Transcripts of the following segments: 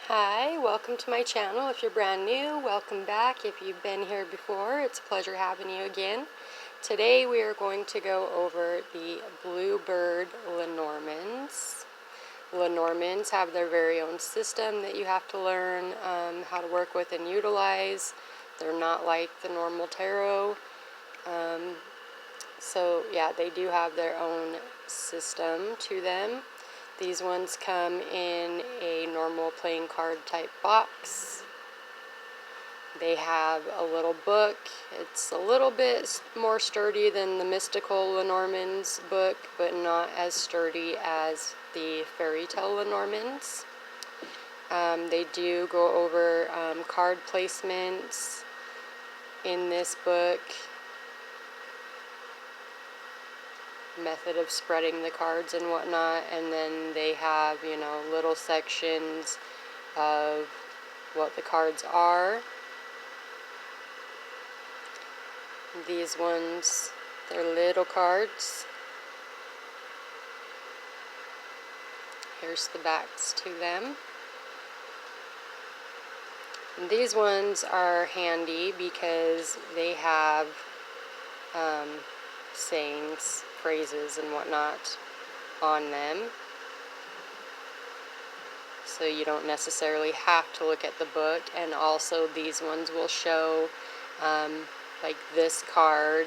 Hi, welcome to my channel. If you're brand new, welcome back. If you've been here before, it's a pleasure having you again. Today we are going to go over the Bluebird Lenormands. Lenormands have their very own system that you have to learn how to work with and utilize. They're not like the normal tarot. So yeah, they do have their own system to them. These ones come in a normal playing card type box. They have a little book. It's a little bit more sturdy than the Mystical Lenormand's book, but not as sturdy as the Fairy Tale Lenormands. They do go over card placements in this book, method of spreading the cards and whatnot, and then they have, little sections of what the cards are. These ones, they're little cards. Here's the backs to them. And these ones are handy because they have sayings, phrases, and whatnot on them. So you don't necessarily have to look at the book. And also these ones will show, like this card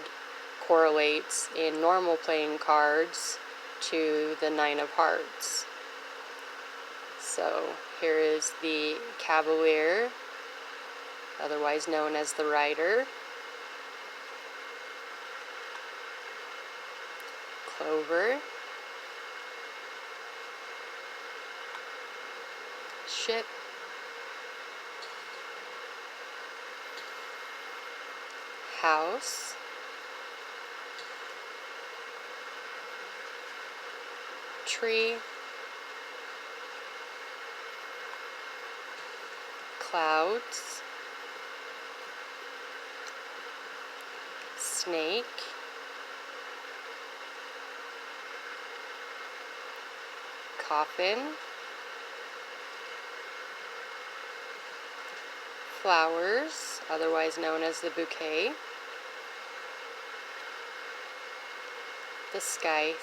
correlates in normal playing cards to the Nine of Hearts. So here is the Cavalier, otherwise known as the Rider. Clover. Ship. House. Tree. Clouds. Snake. Coffin. Flowers, otherwise known as the bouquet. The scythe.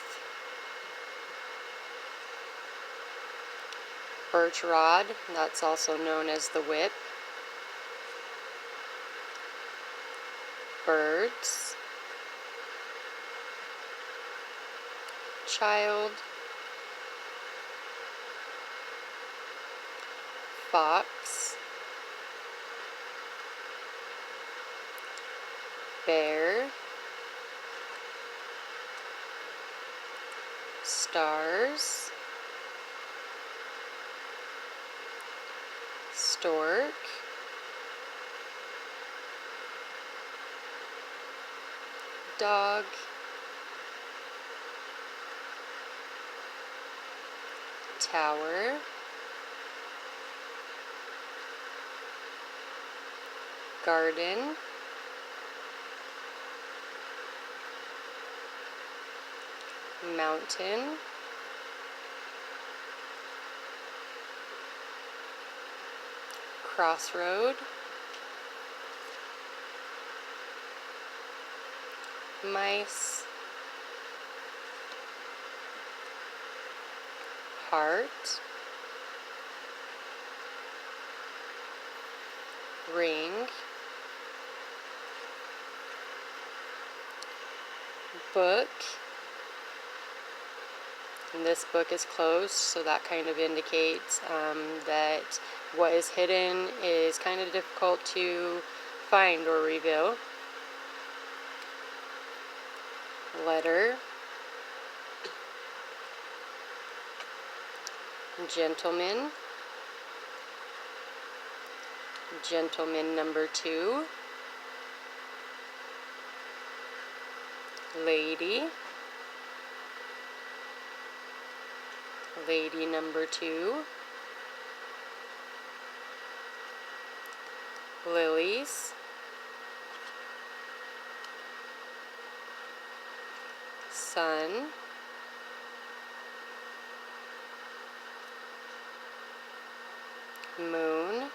Birch rod, that's also known as the whip. Birds. Child. Fox. Bear. Stars. Stork. Dog. Tower. Garden. Mountain. Crossroad. Mice. Heart. Ring. Book. And this book is closed, so that kind of indicates that what is hidden is kind of difficult to find or reveal. Letter. Gentleman. Gentleman number 2. Lady. Lady number 2. Lilies. Sun. Moon,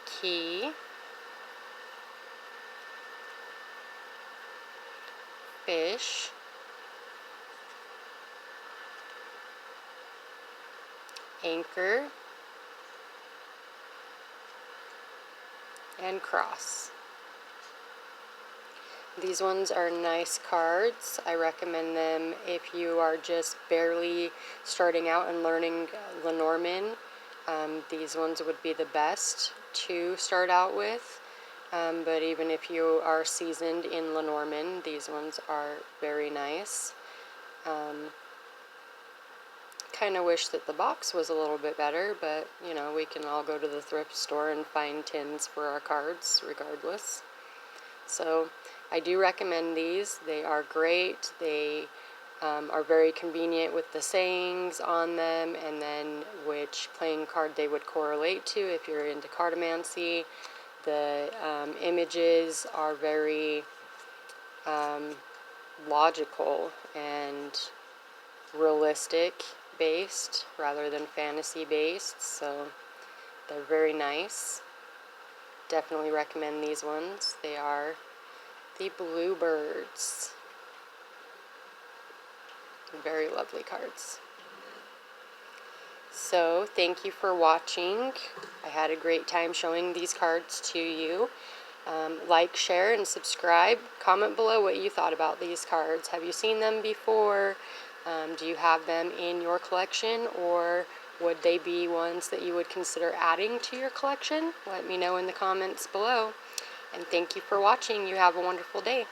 Key, Fish, Anchor, and Cross. These ones are nice cards. I recommend them if you are just barely starting out and learning Lenormand. These ones would be the best to start out with. But even if you are seasoned in Lenormand, these ones are very nice. Kind of wish that the box was a little bit better, but you know, we can all go to the thrift store and find tins for our cards regardless. So I do recommend these. They are great. They are very convenient with the sayings on them, and then which playing card they would correlate to if you're into cartomancy. The images are very logical and realistic based rather than fantasy based, so they're very nice. Definitely recommend these ones. They are the Bluebirds. Very lovely cards. So thank you for watching. I had a great time showing these cards to you. Like, share, and subscribe. Comment below what you thought about these cards. Have you seen them before? Do you have them in your collection, or would they be ones that you would consider adding to your collection? Let me know in the comments below. And thank you for watching. You have a wonderful day.